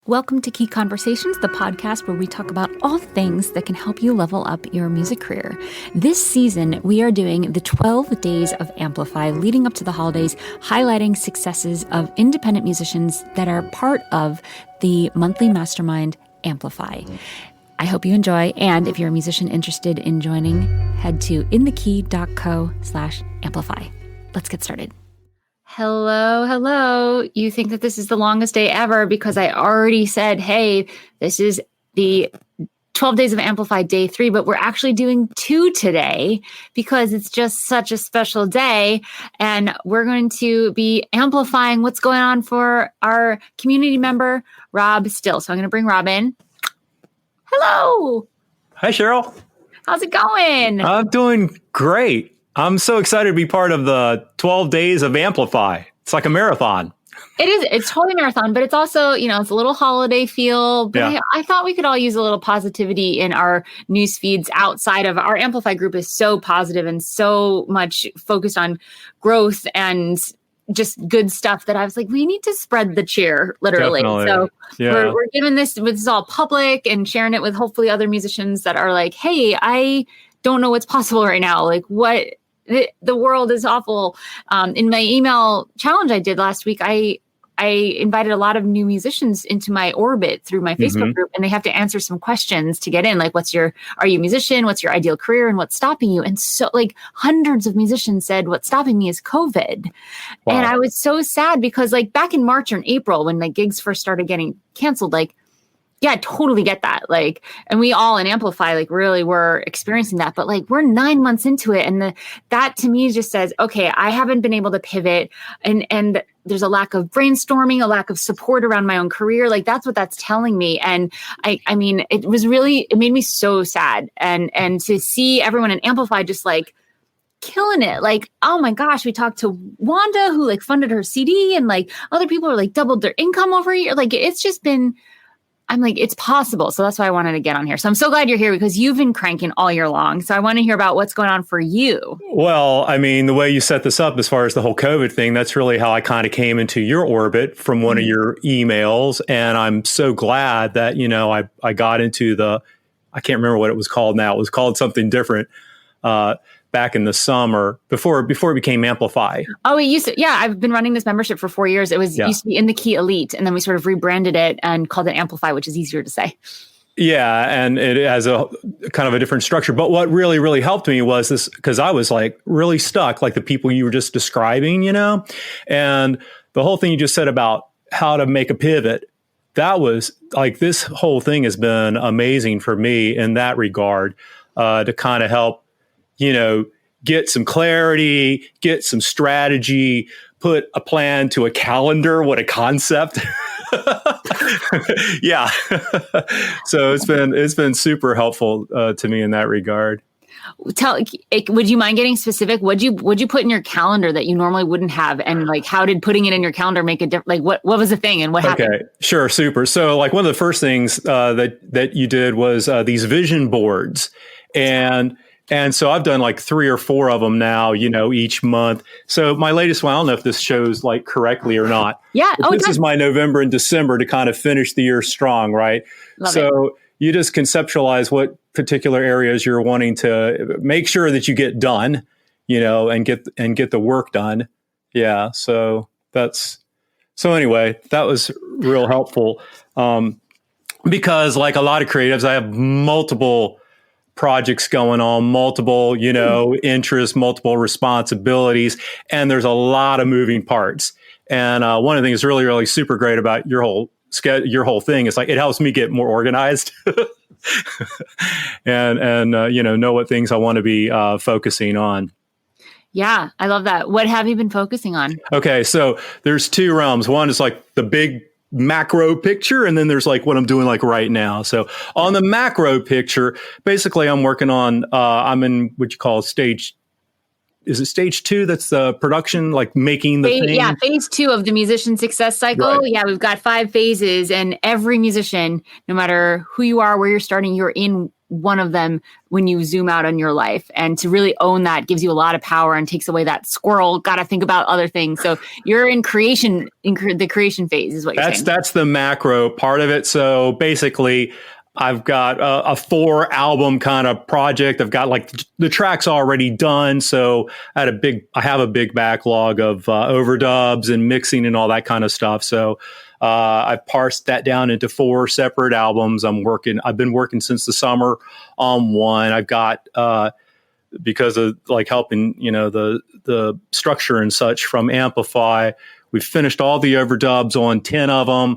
Welcome to Key Conversations, the podcast where we talk about all things that can help you level up your music career. This season, we are doing the 12 Days of Amplify leading up to the holidays, highlighting successes of independent musicians that are part of the monthly mastermind Amplify. I hope you enjoy, and if you're a musician interested in joining, head to inthekey.co/amplify. Let's get started. Hello. You think that this is the longest day ever because I already said, hey, this is the 12 Days of Amplify Day 3, but we're actually doing 2 today because it's just such a special day. And we're going to be amplifying what's going on for our community member, Rob Still. So I'm going to bring Rob in. Hello. Hi, Cheryl. How's it going? I'm doing great. I'm so excited to be part of the 12 Days of Amplify. It's like a marathon. It is. It's totally a marathon, but it's also, it's a little holiday feel. But yeah. I thought we could all use a little positivity in our news feeds outside of our Amplify group is so positive and so much focused on growth and just good stuff that I was like, we need to spread the cheer, literally. Definitely. So yeah. we're giving this all public and sharing it with hopefully other musicians that are like, hey, I don't know what's possible right now. Like the world is awful. In my email challenge I did last week, I invited a lot of new musicians into my orbit through my Facebook group, and they have to answer some questions to get in. Like, are you a musician? What's your ideal career? And what's stopping you? And so hundreds of musicians said, what's stopping me is COVID. Wow. And I was so sad because back in March or in April, when gigs first started getting canceled, yeah, I totally get that. And we all in Amplify, really were experiencing that, but we're 9 months into it. And that to me just says, okay, I haven't been able to pivot and there's a lack of brainstorming, a lack of support around my own career. That's what that's telling me. And I mean, it made me so sad. And to see everyone in Amplify just killing it. Oh my gosh, we talked to Wanda who funded her CD and other people are doubled their income over a year. It's just been, I'm it's possible. So that's why I wanted to get on here. So I'm so glad you're here because you've been cranking all year long. So I want to hear about what's going on for you. Well, I mean, the way you set this up as far as the whole COVID thing, that's really how I kind of came into your orbit from one of your emails. And I'm so glad that, I got into I can't remember what it was called now. It was called something different back in the summer before it became Amplify. Oh, it used to. Yeah, I've been running this membership for 4 years. It used to be In the Key Elite, and then we sort of rebranded it and called it Amplify, which is easier to say. Yeah, and it has a kind of a different structure. But what really, really helped me was this, because I was really stuck, the people you were just describing, and the whole thing you just said about how to make a pivot. That was this whole thing has been amazing for me in that regard, to kind of help get some clarity, get some strategy, put a plan to a calendar. What a concept. Yeah. So it's been super helpful to me in that regard. Would you mind getting specific? Would you put in your calendar that you normally wouldn't have? And how did putting it in your calendar make a difference? What was the thing and what happened? Okay, sure. Super. So one of the first things that you did was these vision boards. And so I've done 3 or 4 of them now, each month. So my latest one, I don't know if this shows correctly or not. Yeah. This is my November and December to kind of finish the year strong, right? Love it. You just conceptualize what particular areas you're wanting to make sure that you get done, and get the work done. Yeah. So anyway, that was real helpful. Because like a lot of creatives, I have multiple projects going on, multiple, interests, multiple responsibilities, and there's a lot of moving parts. And one of the things really, really super great about your whole thing is it helps me get more organized and know what things I want to be focusing on. Yeah, I love that. What have you been focusing on? Okay, so there's 2 realms. One is the big macro picture, and then there's what I'm doing right now. So on the macro picture, basically I'm working on I'm in what you call stage. Is it stage 2? That's the production, making the thing? Yeah, phase 2 of the musician success cycle. Right. Yeah, we've got 5 phases, and every musician, no matter who you are, where you're starting, you're in one of them when you zoom out on your life. And to really own that gives you a lot of power and takes away that squirrel, got to think about other things. So you're in creation, the creation phase is what you're saying. That's the macro part of it. So basically, I've got a 4-album kind of project. I've got like the tracks already done. So I have a big backlog of overdubs and mixing and all that kind of stuff. So I parsed that down into 4 separate albums. I've been working since the summer on one. I've got, because of like helping, the structure and such from Amplify, we've finished all the overdubs on 10 of them.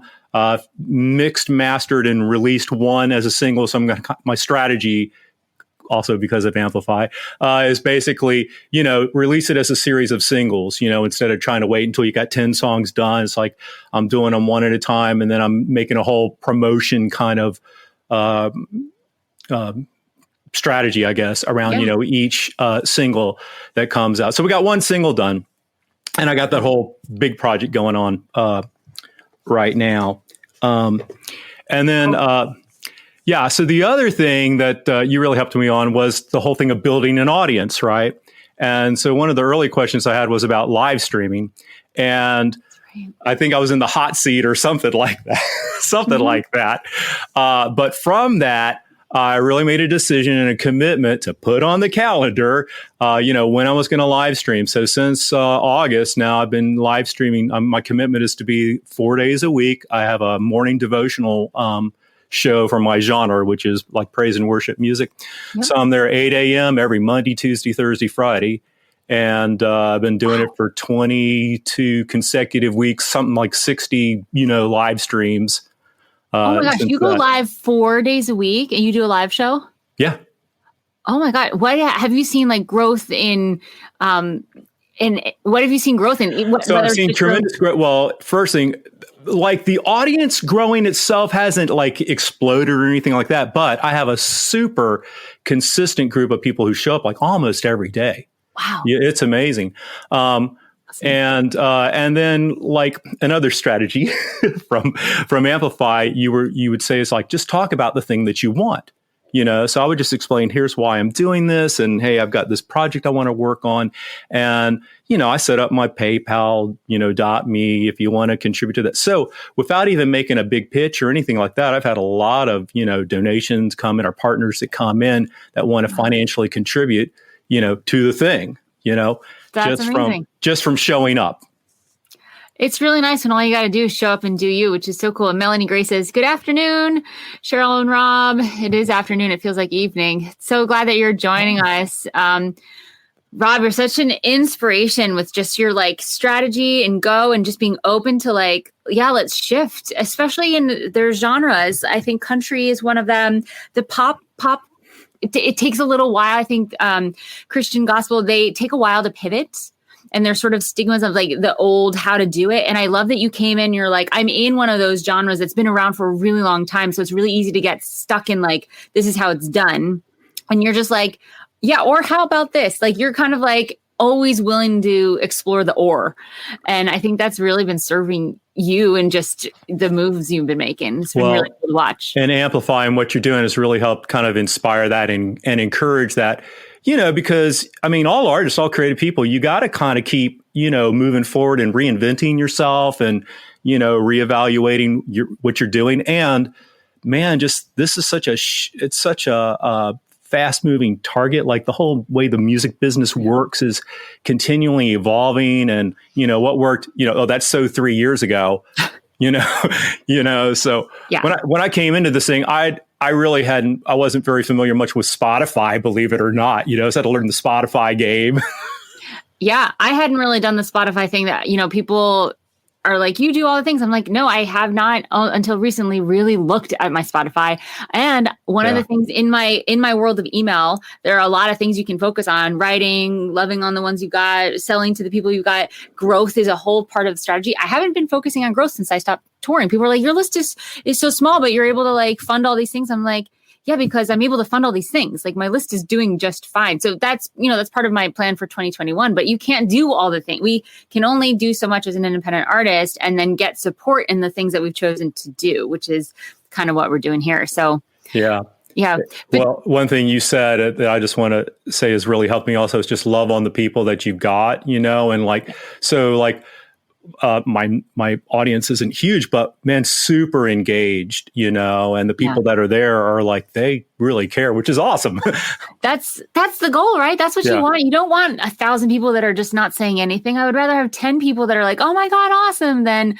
Mixed, mastered, and released one as a single. So my strategy, also because of Amplify, is basically, release it as a series of singles, instead of trying to wait until you got 10 songs done. It's like I'm doing them one at a time, and then I'm making a whole promotion kind of strategy, I guess, around, each single that comes out. So we got one single done, and I got that whole big project going on right now. And then, so the other thing that you really helped me on was the whole thing of building an audience, right? And so one of the early questions I had was about live streaming. And I think I was in the hot seat or something like that, like that. But from that, I really made a decision and a commitment to put on the calendar, when I was going to live stream. So since August now, I've been live streaming. My commitment is to be 4 days a week. I have a morning devotional show for my genre, which is like praise and worship music. Yep. So I'm there at 8 a.m. every Monday, Tuesday, Thursday, Friday. And I've been doing it for 22 consecutive weeks, something like 60, live streams. Oh my gosh, you go live 4 days a week and you do a live show? Yeah. Oh my God. What have you seen like growth in, what have you seen growth in? So I've seen tremendous growth. Well, first thing, like the audience growing itself hasn't like exploded or anything like that, but I have a super consistent group of people who show up like almost every day. Wow. Yeah, it's amazing. And then like another strategy from Amplify, you would say is like, just talk about the thing that you want, so I would just explain, here's why I'm doing this. And hey, I've got this project I want to work on. And, I set up my PayPal, .me if you want to contribute to that. So without even making a big pitch or anything like that, I've had a lot of, donations come in, or partners that come in that want to financially contribute, to the thing, That's amazing. Just from showing up. It's really nice when all you got to do is show up and do you, which is so cool. And Melanie Gray says, good afternoon, Cheryl and Rob. It is afternoon. It feels like evening. So glad that you're joining us. Rob, you're such an inspiration with just your like strategy and go and just being open to like, let's shift, especially in their genres. I think country is one of them. The pop, it takes a little while. I think Christian gospel, they take a while to pivot. And there's sort of stigmas of like the old how to do it. And I love that you came in, you're like, I'm in one of those genres that's been around for a really long time. So it's really easy to get stuck in like, this is how it's done. And you're just like, or how about this? Like, you're kind of like always willing to explore the or. And I think that's really been serving you and just the moves you've been making. It's been really cool to watch. And amplifying what you're doing has really helped kind of inspire that and encourage that. Because all artists, all creative people, you got to kind of keep, moving forward and reinventing yourself and, reevaluating what you're doing. And man, just this is it's such a fast moving target. Like the whole way the music business works is continually evolving. And, what worked, that's so 3 years ago, so when I came into this thing, I wasn't very familiar much with Spotify, believe it or not. So I had to learn the Spotify game. Yeah, I hadn't really done the Spotify thing that, people are like, you do all the things. I'm like, no, I have not until recently really looked at my Spotify. And one of the things in my world of email, there are a lot of things you can focus on: writing, loving on the ones you got, selling to the people you got. Growth is a whole part of the strategy. I haven't been focusing on growth since I stopped touring. People are like, your list is so small, but you're able to like fund all these things. I'm like, yeah, because I'm able to fund all these things. Like my list is doing just fine. So that's, that's part of my plan for 2021, but you can't do all the things. We can only do so much as an independent artist and then get support in the things that we've chosen to do, which is kind of what we're doing here. So Yeah. Well, one thing you said that I just want to say has really helped me also is just love on the people that you've got, and my audience isn't huge, but man, super engaged, and the people that are there are like, they really care, which is awesome. That's the goal, right? That's what you want. You don't want 1,000 people that are just not saying anything. I would rather have 10 people that are like, oh my God, awesome, than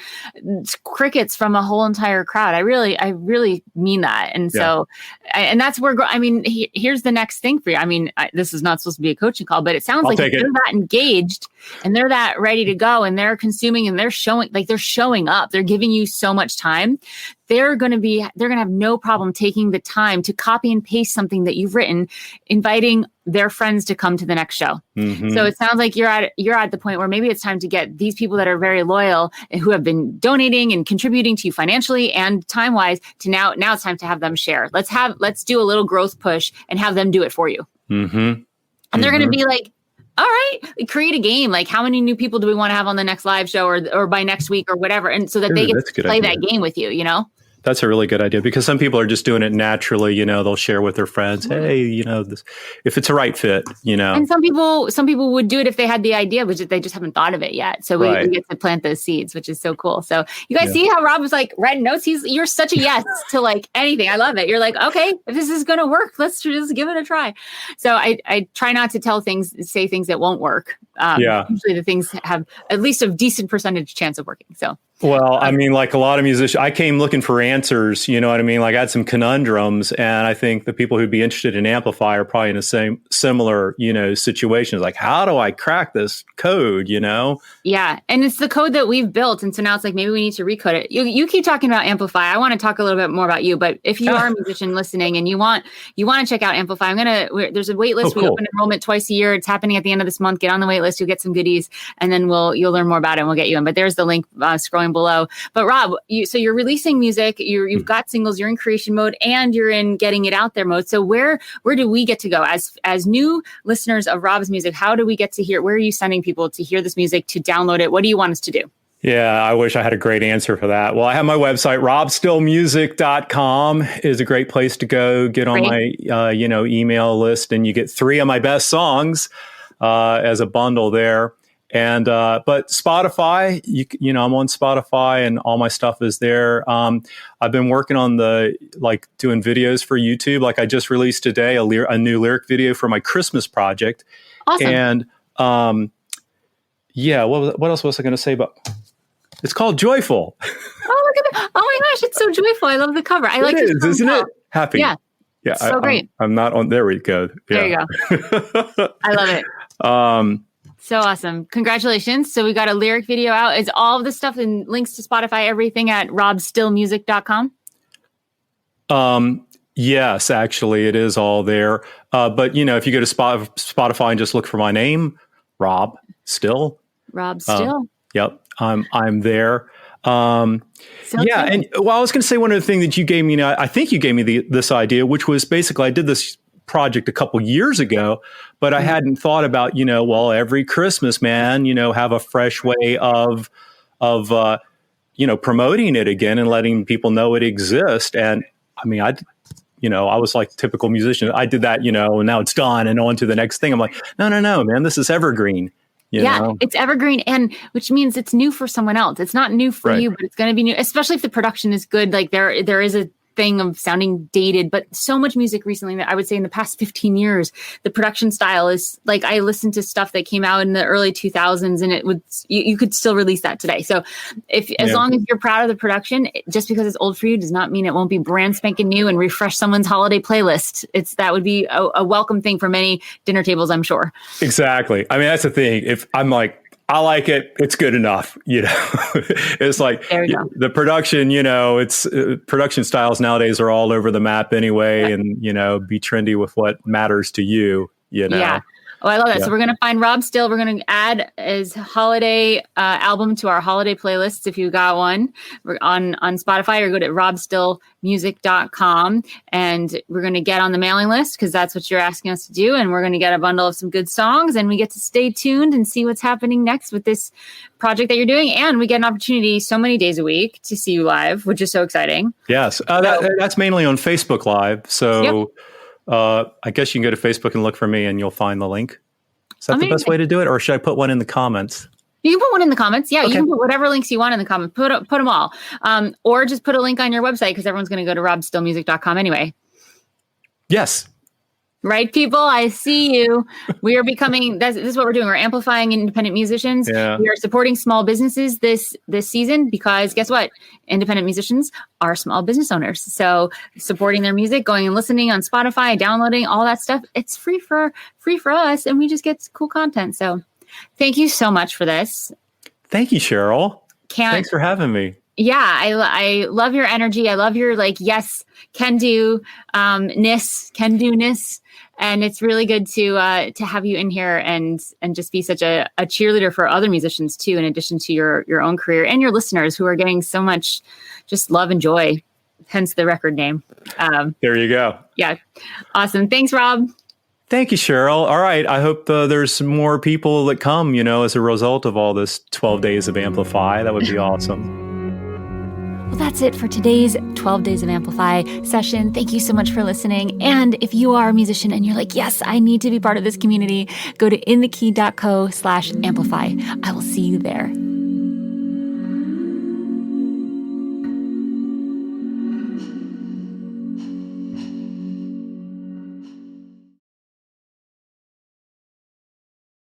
crickets from a whole entire crowd. I really mean that. And so, and that's where, here's the next thing for you. This is not supposed to be a coaching call, but it sounds like if they're that engaged and they're that ready to go and they're consuming and they're showing up, they're giving you so much time. They're going to have no problem taking the time to copy and paste something that you've written, inviting their friends to come to the next show. Mm-hmm. So it sounds like you're at the point where maybe it's time to get these people that are very loyal and who have been donating and contributing to you financially and time wise to now it's time to have them share. Let's do a little growth push and have them do it for you. Mm-hmm. And they're going to be like, all right, create a game. Like, how many new people do we want to have on the next live show or by next week or whatever? And so that they get to play that game with you, That's a really good idea, because some people are just doing it naturally. They'll share with their friends, hey, this, if it's a right fit, And some people would do it if they had the idea, but they just haven't thought of it yet. So we get to plant those seeds, which is so cool. So you guys see how Rob was like writing notes? You're such a yes to like anything. I love it. You're like, okay, if this is going to work, let's just give it a try. So I try not to say things that won't work. Usually the things have at least a decent percentage chance of working. So. Well, like a lot of musicians, I came looking for answers, you know what I mean? Like I had some conundrums, and I think the people who'd be interested in Amplify are probably in the similar, situations. Like, how do I crack this code, Yeah. And it's the code that we've built. And so now it's like, maybe we need to recode it. You keep talking about Amplify. I want to talk a little bit more about you, but if you are a musician listening and you want to check out Amplify, there's a wait list. We open enrollment twice a year. It's happening at the end of this month. Get on the wait list. You'll get some goodies, and then you'll learn more about it and we'll get you in. But there's the link scrolling below. But Rob, you're releasing music, you've got singles, you're in creation mode, and you're in getting it out there mode. So where do we get to go as new listeners of Rob's music? How do we get to hear? Where are you sending people to hear this music, to download it? What do you want us to do? Yeah, I wish I had a great answer for that. Well, I have my website, robstillmusic.com is a great place to go. Get on my email list, and you get 3 of my best songs as a bundle there. And, but Spotify, I'm on Spotify and all my stuff is there. I've been working on doing videos for YouTube. Like I just released today, a new lyric video for my Christmas project. Awesome. And, what else was I going to say about, it's called Joyful. Oh, look at that. Oh my gosh. It's so joyful. I love the cover. I like it. Isn't it? Happy. Yeah. Yeah. So great. I'm not on, there we go. Yeah. There you go. I love it. So awesome. Congratulations. So we got a lyric video out. Is all of the stuff and links to Spotify, everything at robstillmusic.com? Yes, actually it is all there. But if you go to Spotify and just look for my name, Rob Still. Rob Still. Yep. I'm there. And I was going to say one other thing that you gave me, I think you gave me this idea, which was basically, I did this project a couple years ago, but I hadn't thought about, every Christmas, man, have a fresh way of promoting it again and letting people know it exists. And I was like typical musician. I did that, and now it's done and on to the next thing. I'm like, no, man, this is evergreen. You know? It's evergreen, and which means it's new for someone else. It's not new for you, but it's going to be new, especially if the production is good. Like there is a thing of sounding dated, but so much music recently that I would say in the past 15 years, the production style is like, I listened to stuff that came out in the early 2000s and you could still release that today. So as long as you're proud of the production, just because it's old for you does not mean it won't be brand spanking new and refresh someone's holiday playlist. That would be a welcome thing for many dinner tables, I'm sure. Exactly. That's the thing. If I'm like, I like it, it's good enough. It's like the production, it's production styles nowadays are all over the map anyway. And, be trendy with what matters to you, Yeah. Oh, I love that. Yeah. So we're going to find Rob Still. We're going to add his holiday album to our holiday playlists if you got one. We're on Spotify, or go to robstillmusic.com, and we're going to get on the mailing list because that's what you're asking us to do. And we're going to get a bundle of some good songs, and we get to stay tuned and see what's happening next with this project that you're doing. And we get an opportunity so many days a week to see you live, which is so exciting. Yes. That's mainly on Facebook Live. So I guess you can go to Facebook and look for me and you'll find the link. Is that the best way to do it? Or should I put one in the comments? You can put one in the comments. Yeah, okay. You can put whatever links you want in the comments. Put them all. Or just put a link on your website because everyone's going to go to robstillmusic.com anyway. Yes. Right, people? I see you. We are becoming, this is what we're doing. We're amplifying independent musicians. Yeah. We are supporting small businesses this season because guess what? Independent musicians are small business owners. So supporting their music, going and listening on Spotify, downloading, all that stuff, it's free for us, and we just get cool content. So thank you so much for this. Thank you, Cheryl. Thanks for having me. Yeah, I love your energy. I love your yes, can do ness. And it's really good to have you in here and just be such a cheerleader for other musicians too, in addition to your own career and your listeners who are getting so much just love and joy, hence the record name. There you go. Yeah. Awesome. Thanks, Rob. Thank you, Cheryl. All right. I hope there's some more people that come, as a result of all this 12 Days of Amplify. That would be awesome. Well, that's it for today's 12 Days of Amplify session. Thank you so much for listening. And if you are a musician and you're like, yes, I need to be part of this community, go to inthekey.co/amplify. I will see you there.